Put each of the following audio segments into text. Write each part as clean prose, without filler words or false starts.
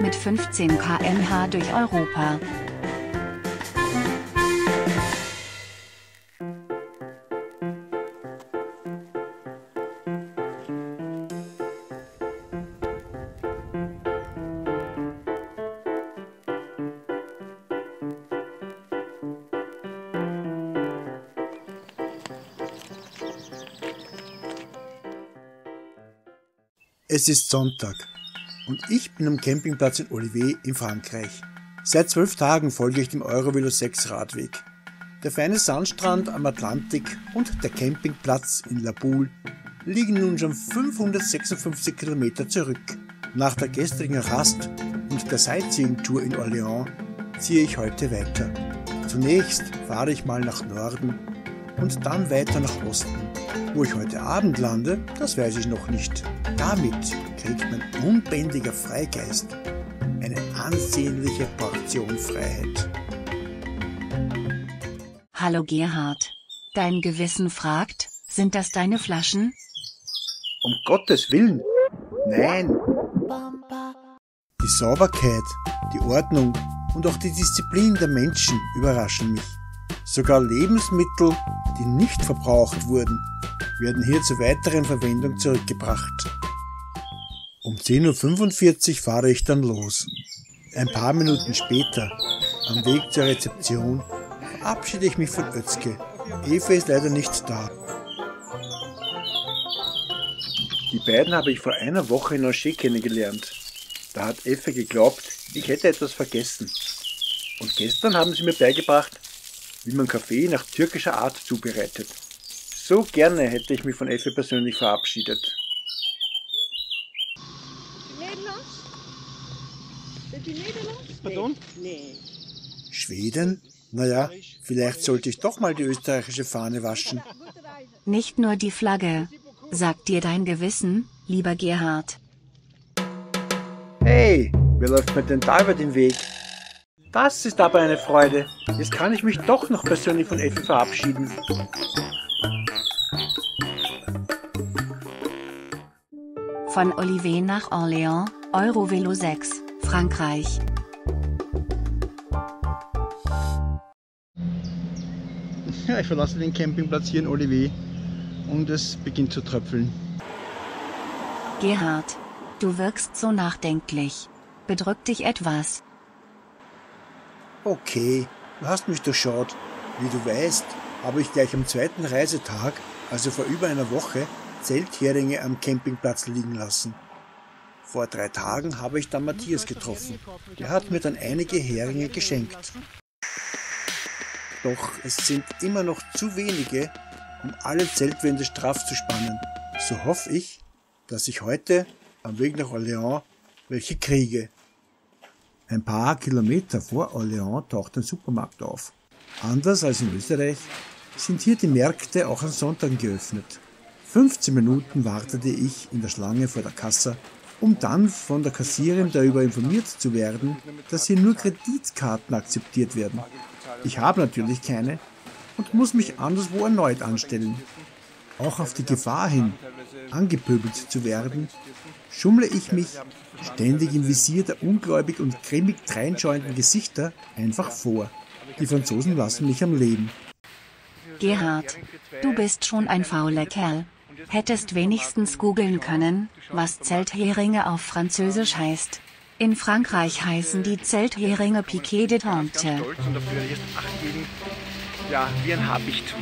Mit 15 km/h durch Europa. Es ist Sonntag und ich bin am Campingplatz in Olivet in Frankreich. Seit 12 Tagen folge ich dem Eurovelo 6 Radweg. Der feine Sandstrand am Atlantik und der Campingplatz in La Boule liegen nun schon 556 Kilometer zurück. Nach der gestrigen Rast und der Sightseeing-Tour in Orléans ziehe ich heute weiter. Zunächst fahre ich mal nach Norden und dann weiter nach Osten. Wo ich heute Abend lande, das weiß ich noch nicht. Damit kriegt mein unbändiger Freigeist eine ansehnliche Portion Freiheit. Hallo Gerhard. Dein Gewissen fragt, sind das deine Flaschen? Um Gottes Willen, nein! Die Sauberkeit, die Ordnung und auch die Disziplin der Menschen überraschen mich. Sogar Lebensmittel, die nicht verbraucht wurden, werden hier zur weiteren Verwendung zurückgebracht. Um 10:45 Uhr fahre ich dann los. Ein paar Minuten später, am Weg zur Rezeption, verabschiede ich mich von Özge. Eva ist leider nicht da. Die beiden habe ich vor einer Woche in Angers kennengelernt. Da hat Effe geglaubt, ich hätte etwas vergessen. Und gestern haben sie mir beigebracht, wie man Kaffee nach türkischer Art zubereitet. So gerne hätte ich mich von Effe persönlich verabschiedet. Pardon? Schweden? Naja, vielleicht sollte ich doch mal die österreichische Fahne waschen. Nicht nur die Flagge. Sagt dir dein Gewissen, lieber Gerhard. Hey, wer läuft mir denn da über den Weg? Das ist aber eine Freude. Jetzt kann ich mich doch noch persönlich von Effe verabschieden. Von Olivet nach Orléans, Eurovelo 6, Frankreich. Ja, ich verlasse den Campingplatz hier in Olivet und es beginnt zu tröpfeln. Gerhard, du wirkst so nachdenklich. Bedrückt dich etwas? Okay, du hast mich durchschaut. Wie du weißt, habe ich gleich am zweiten Reisetag, also vor über einer Woche, Zeltheringe am Campingplatz liegen lassen. Vor 3 Tagen habe ich dann Matthias getroffen. Der hat mir dann einige Heringe geschenkt. Doch es sind immer noch zu wenige, um alle Zeltwände straff zu spannen. So hoffe ich, dass ich heute am Weg nach Orléans welche kriege. Ein paar Kilometer vor Orléans taucht ein Supermarkt auf. Anders als in Österreich sind hier die Märkte auch an Sonntagen geöffnet. 15 Minuten wartete ich in der Schlange vor der Kasse, um dann von der Kassiererin darüber informiert zu werden, dass hier nur Kreditkarten akzeptiert werden. Ich habe natürlich keine und muss mich anderswo erneut anstellen. Auch auf die Gefahr hin, angepöbelt zu werden, schummle ich mich, ständig im Visier der ungläubig und grimmig dreinschauenden Gesichter, einfach vor. Die Franzosen lassen mich am Leben. Gerhard, du bist schon ein fauler Kerl. Hättest wenigstens googeln können, was Zeltheringe auf Französisch heißt. In Frankreich heißen die Zeltheringe Piquet de Tente. Und dafür jetzt Acht geben, ja, wie ein Habicht.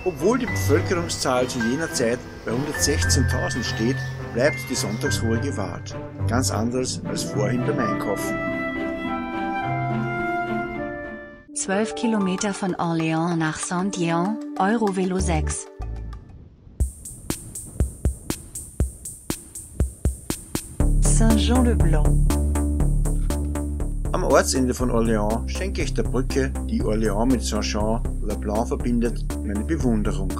Obwohl die Bevölkerungszahl zu jener Zeit bei 116.000 steht, bleibt die Sonntagsruhe gewahrt. Ganz anders als vorhin beim Einkaufen. 12 Kilometer von Orléans nach Saint-Dié, Eurovelo 6. Saint-Jean-le-Blanc. Am Ortsende von Orléans schenke ich der Brücke, die Orléans mit Saint-Jean-le-Blanc verbindet, meine Bewunderung.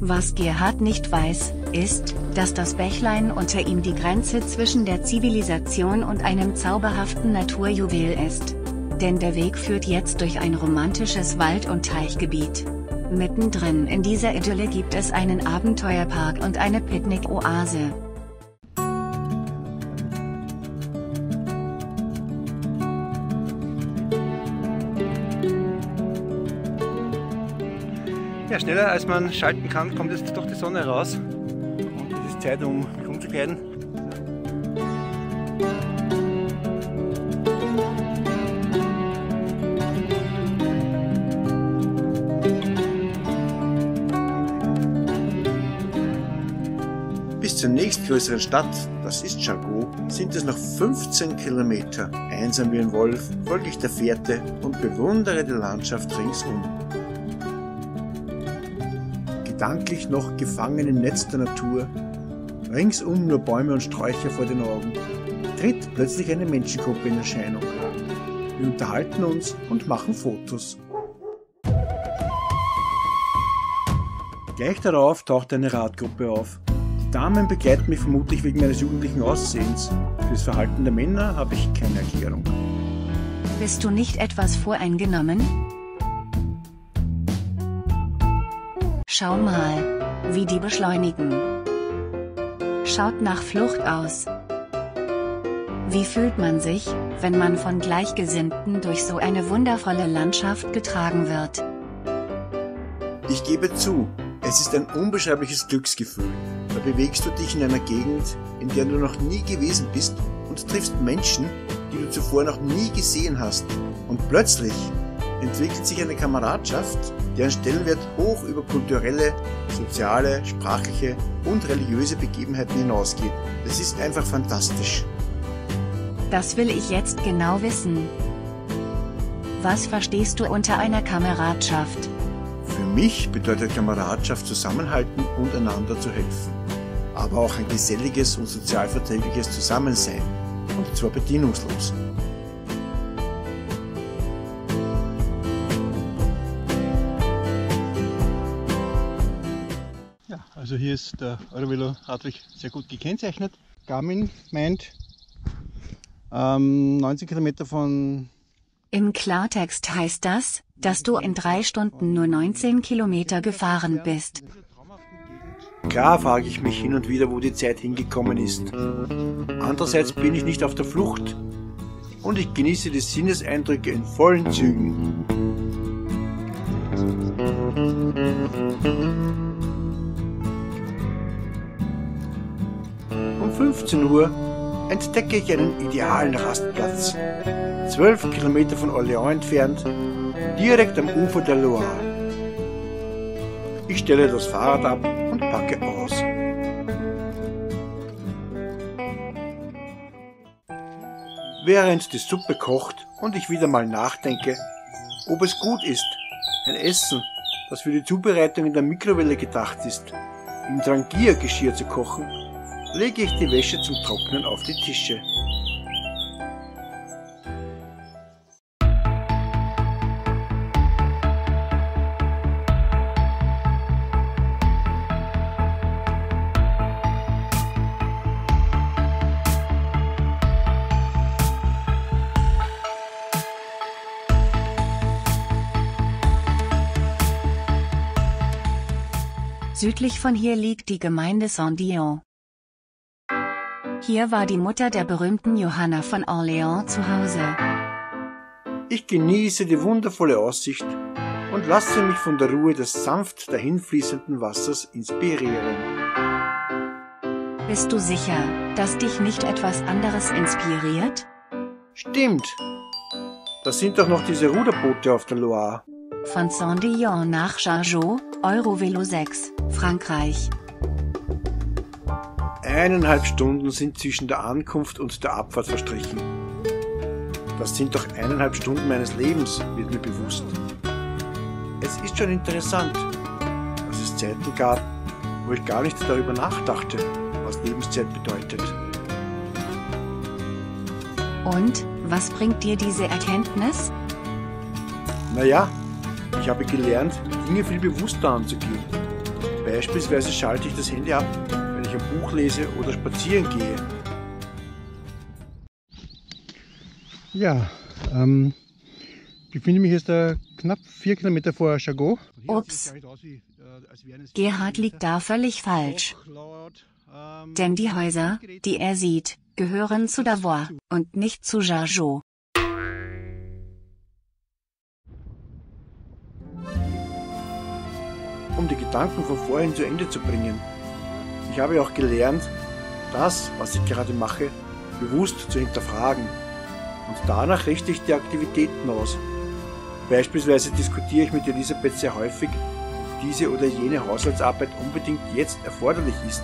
Was Gerhard nicht weiß, ist, dass das Bächlein unter ihm die Grenze zwischen der Zivilisation und einem zauberhaften Naturjuwel ist. Denn der Weg führt jetzt durch ein romantisches Wald- und Teichgebiet. Mittendrin in dieser Idylle gibt es einen Abenteuerpark und eine Picknick-Oase. Ja, schneller als man schalten kann, kommt jetzt doch die Sonne raus. Und es ist Zeit, um mich umzukleiden. Bis zur nächstgrößeren Stadt, das ist Jargeau, sind es noch 15 Kilometer. Einsam wie ein Wolf folge ich der Fährte und bewundere die Landschaft ringsum. Gedanklich noch gefangen im Netz der Natur, ringsum nur Bäume und Sträucher vor den Augen, tritt plötzlich eine Menschengruppe in Erscheinung. Wir unterhalten uns und machen Fotos. Gleich darauf taucht eine Radgruppe auf. Die Damen begleiten mich vermutlich wegen meines jugendlichen Aussehens. Für das Verhalten der Männer habe ich keine Erklärung. Bist du nicht etwas voreingenommen? Schau mal, wie die beschleunigen. Schaut nach Flucht aus. Wie fühlt man sich, wenn man von Gleichgesinnten durch so eine wundervolle Landschaft getragen wird? Ich gebe zu, es ist ein unbeschreibliches Glücksgefühl. Da bewegst du dich in einer Gegend, in der du noch nie gewesen bist und triffst Menschen, die du zuvor noch nie gesehen hast. Und plötzlich entwickelt sich eine Kameradschaft, deren Stellenwert hoch über kulturelle, soziale, sprachliche und religiöse Begebenheiten hinausgeht. Es ist einfach fantastisch. Das will ich jetzt genau wissen. Was verstehst du unter einer Kameradschaft? Für mich bedeutet Kameradschaft Zusammenhalten und einander zu helfen. Aber auch ein geselliges und sozialverträgliches Zusammensein. Und zwar bedienungslos. Ja, also hier ist der Eurovelo Radweg sehr gut gekennzeichnet. Garmin meint 19 Kilometer von... Im Klartext heißt das, dass du in 3 Stunden nur 19 Kilometer gefahren bist. Klar frage ich mich hin und wieder, wo die Zeit hingekommen ist. Andererseits bin ich nicht auf der Flucht und ich genieße die Sinneseindrücke in vollen Zügen. Um 15 Uhr entdecke ich einen idealen Rastplatz. 12 Kilometer von Orléans entfernt, direkt am Ufer der Loire. Ich stelle das Fahrrad ab und packe aus. Während die Suppe kocht und ich wieder mal nachdenke, ob es gut ist, ein Essen, das für die Zubereitung in der Mikrowelle gedacht ist, im Trangia-Geschirr zu kochen, lege ich die Wäsche zum Trocknen auf die Tische. Südlich von hier liegt die Gemeinde Saint-Dion. Hier war die Mutter der berühmten Johanna von Orléans zu Hause. Ich genieße die wundervolle Aussicht und lasse mich von der Ruhe des sanft dahinfließenden Wassers inspirieren. Bist du sicher, dass dich nicht etwas anderes inspiriert? Stimmt. Das sind doch noch diese Ruderboote auf der Loire. Von Saint-Dion nach Jargeau, Eurovelo 6, Frankreich. 1,5 Stunden sind zwischen der Ankunft und der Abfahrt verstrichen. Das sind doch 1,5 Stunden meines Lebens, wird mir bewusst. Es ist schon interessant, dass es Zeiten gab, wo ich gar nicht darüber nachdachte, was Lebenszeit bedeutet. Und, was bringt dir diese Erkenntnis? Naja, ich habe gelernt, Dinge viel bewusster anzugehen. Beispielsweise schalte ich das Handy ab, wenn ich ein Buch lese oder spazieren gehe. Ja, ich befinde mich jetzt knapp 4 Kilometer vor Chagos. Ups. Gerhard liegt da völlig falsch. Denn die Häuser, die er sieht, gehören zu Davos und nicht zu Chagos. Um die Gedanken von vorhin zu Ende zu bringen. Ich habe auch gelernt, das, was ich gerade mache, bewusst zu hinterfragen. Und danach richte ich die Aktivitäten aus. Beispielsweise diskutiere ich mit Elisabeth sehr häufig, ob diese oder jene Haushaltsarbeit unbedingt jetzt erforderlich ist.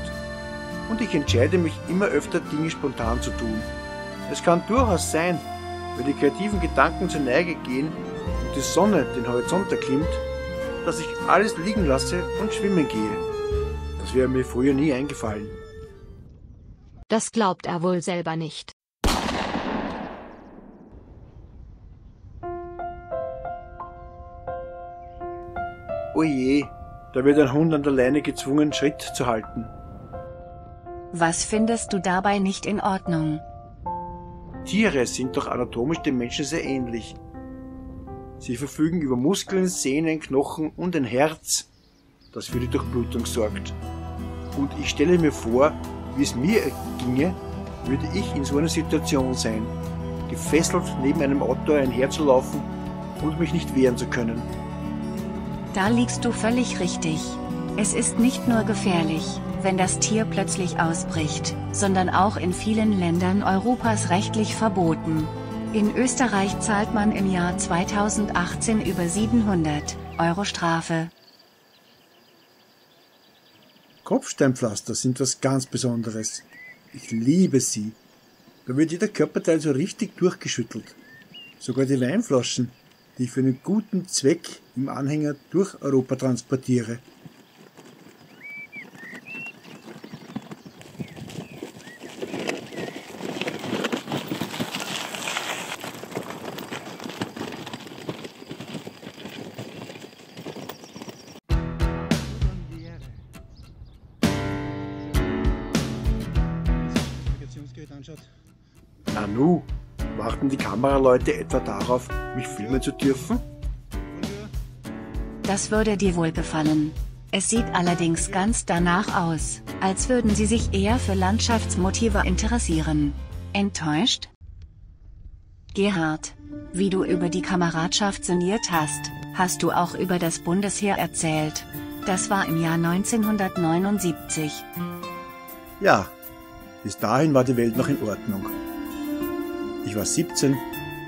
Und ich entscheide mich immer öfter, Dinge spontan zu tun. Es kann durchaus sein, wenn die kreativen Gedanken zur Neige gehen und die Sonne den Horizont erklimmt, dass ich alles liegen lasse und schwimmen gehe. Das wäre mir früher nie eingefallen. Das glaubt er wohl selber nicht. Oje, da wird ein Hund an der Leine gezwungen, Schritt zu halten. Was findest du dabei nicht in Ordnung? Tiere sind doch anatomisch dem Menschen sehr ähnlich. Sie verfügen über Muskeln, Sehnen, Knochen und ein Herz, das für die Durchblutung sorgt. Und ich stelle mir vor, wie es mir ginge, würde ich in so einer Situation sein, gefesselt neben einem Auto einherzulaufen und mich nicht wehren zu können. Da liegst du völlig richtig. Es ist nicht nur gefährlich, wenn das Tier plötzlich ausbricht, sondern auch in vielen Ländern Europas rechtlich verboten. In Österreich zahlt man im Jahr 2018 über 700 € Strafe. Kopfsteinpflaster sind was ganz Besonderes. Ich liebe sie. Da wird jeder Körperteil so richtig durchgeschüttelt. Sogar die Weinflaschen, die ich für einen guten Zweck im Anhänger durch Europa transportiere. Nanu, warten die Kameraleute etwa darauf, mich filmen zu dürfen? Das würde dir wohl gefallen. Es sieht allerdings ganz danach aus, als würden sie sich eher für Landschaftsmotive interessieren. Enttäuscht? Gerhard, wie du über die Kameradschaft sinniert hast, hast du auch über das Bundesheer erzählt. Das war im Jahr 1979. Ja, bis dahin war die Welt noch in Ordnung. Ich war 17,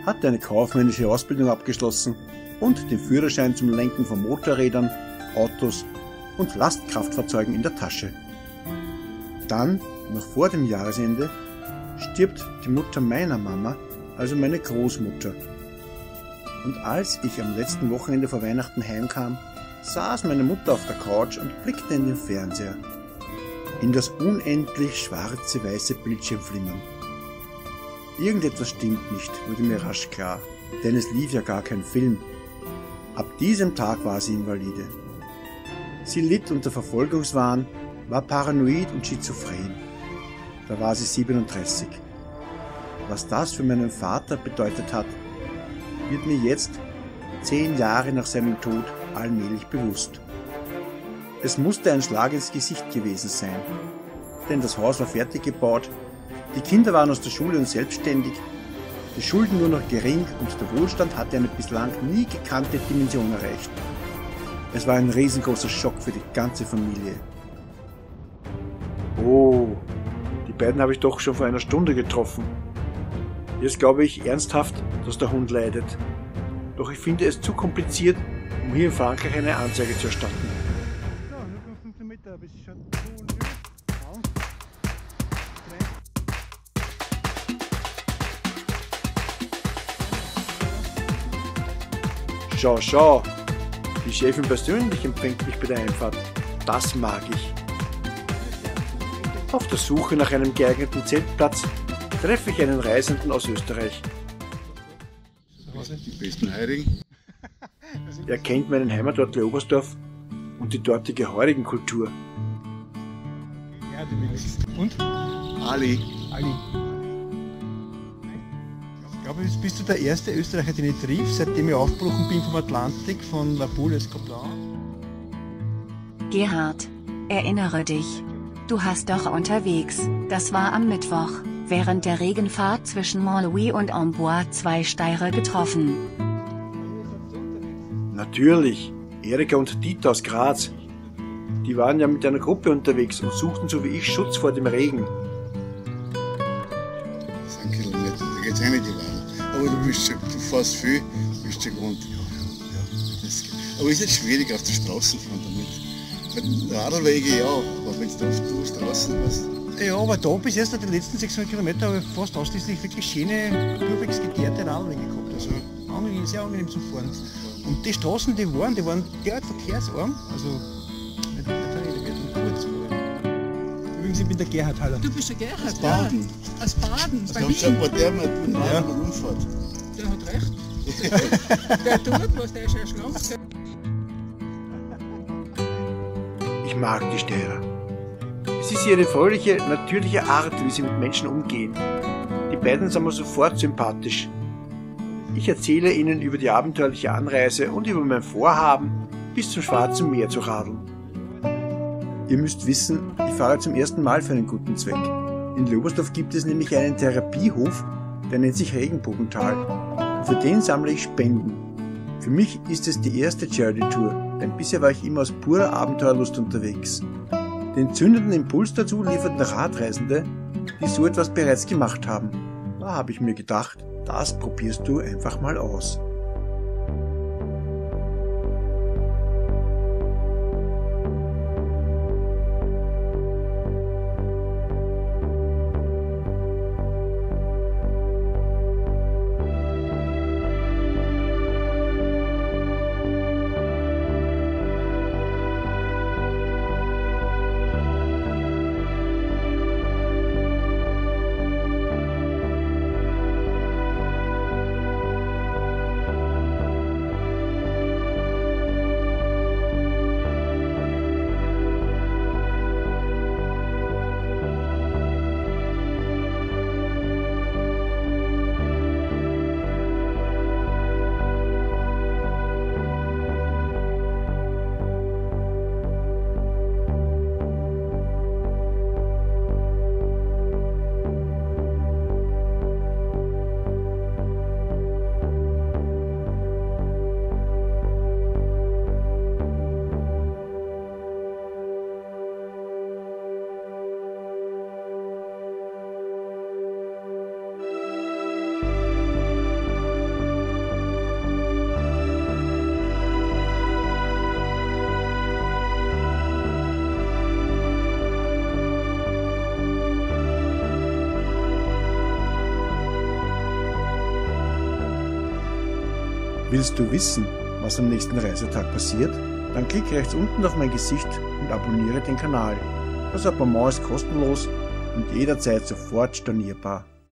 hatte eine kaufmännische Ausbildung abgeschlossen und den Führerschein zum Lenken von Motorrädern, Autos und Lastkraftfahrzeugen in der Tasche. Dann, noch vor dem Jahresende, stirbt die Mutter meiner Mama, also meine Großmutter. Und als ich am letzten Wochenende vor Weihnachten heimkam, saß meine Mutter auf der Couch und blickte in den Fernseher. In das unendlich schwarze-weiße Bildschirm flimmern. Irgendetwas stimmt nicht, wurde mir rasch klar, denn es lief ja gar kein Film. Ab diesem Tag war sie Invalide. Sie litt unter Verfolgungswahn, war paranoid und schizophren. Da war sie 37. Was das für meinen Vater bedeutet hat, wird mir jetzt, 10 Jahre nach seinem Tod, allmählich bewusst. Es musste ein Schlag ins Gesicht gewesen sein, denn das Haus war fertig gebaut, die Kinder waren aus der Schule und selbstständig, die Schulden nur noch gering und der Wohlstand hatte eine bislang nie gekannte Dimension erreicht. Es war ein riesengroßer Schock für die ganze Familie. Oh, die beiden habe ich doch schon vor einer Stunde getroffen. Jetzt glaube ich ernsthaft, dass der Hund leidet. Doch ich finde es zu kompliziert, um hier in Frankreich eine Anzeige zu erstatten. Ja, nur 15 Meter, bis ich schon Schau, schau, die Chefin persönlich empfängt mich bei der Einfahrt. Das mag ich. Auf der Suche nach einem geeigneten Zeltplatz treffe ich einen Reisenden aus Österreich. Die besten Heurigen. Er kennt meinen Heimatort Oberstdorf und die dortige Heurigenkultur. Ja, du willst. Und? Ali. Ali. Ich glaube, jetzt bist du der erste Österreicher, den ich triff, seitdem ich aufgebrochen bin vom Atlantik, von La Poule Escoblan. Gerhard, erinnere dich. Du hast doch unterwegs, das war am Mittwoch, während der Regenfahrt zwischen Montlouis und Amboise 2 Steirer getroffen. Natürlich, Erika und Dieter aus Graz. Die waren ja mit einer Gruppe unterwegs und suchten so wie ich Schutz vor dem Regen. Das sind Kilometer, da geht's auch nicht die Wand. Aber du fährst viel, bist schon gewohnt. Aber ist nicht schwierig auf der Straße fahren damit. Radlwege ja, aber wenn du auf der Straße warst. Ja, aber da bis jetzt, die letzten 600 Kilometer, habe ich fast ausschließlich wirklich schöne, durchwegs geteerte Radwege gehabt. Also sehr angenehm zum Fahren. Und die Straßen, die waren derart verkehrsarm, also nicht kurz. Übrigens, ich bin der Gerhard Haller. Du bist der Gerhard? Aus Baden. Ja. Aus Baden, Das bei hat Wien. schon mal der mit dem Radl rumfährt. Der hat recht. Der tut was, der ist ja schlank. Ich mag die Steirer. Es ist ihre fröhliche, natürliche Art, wie sie mit Menschen umgehen. Die beiden sind mir sofort sympathisch. Ich erzähle ihnen über die abenteuerliche Anreise und über mein Vorhaben, bis zum Schwarzen Meer zu radeln. Ihr müsst wissen, ich fahre zum ersten Mal für einen guten Zweck. In Lobersdorf gibt es nämlich einen Therapiehof, der nennt sich Regenbogental. Und für den sammle ich Spenden. Für mich ist es die erste Charity-Tour, denn bisher war ich immer aus purer Abenteuerlust unterwegs. Den zündenden Impuls dazu lieferten Radreisende, die so etwas bereits gemacht haben. Da habe ich mir gedacht, das probierst du einfach mal aus. Willst du wissen, was am nächsten Reisetag passiert? Dann klick rechts unten auf mein Gesicht und abonniere den Kanal. Das Abonnement ist kostenlos und jederzeit sofort stornierbar.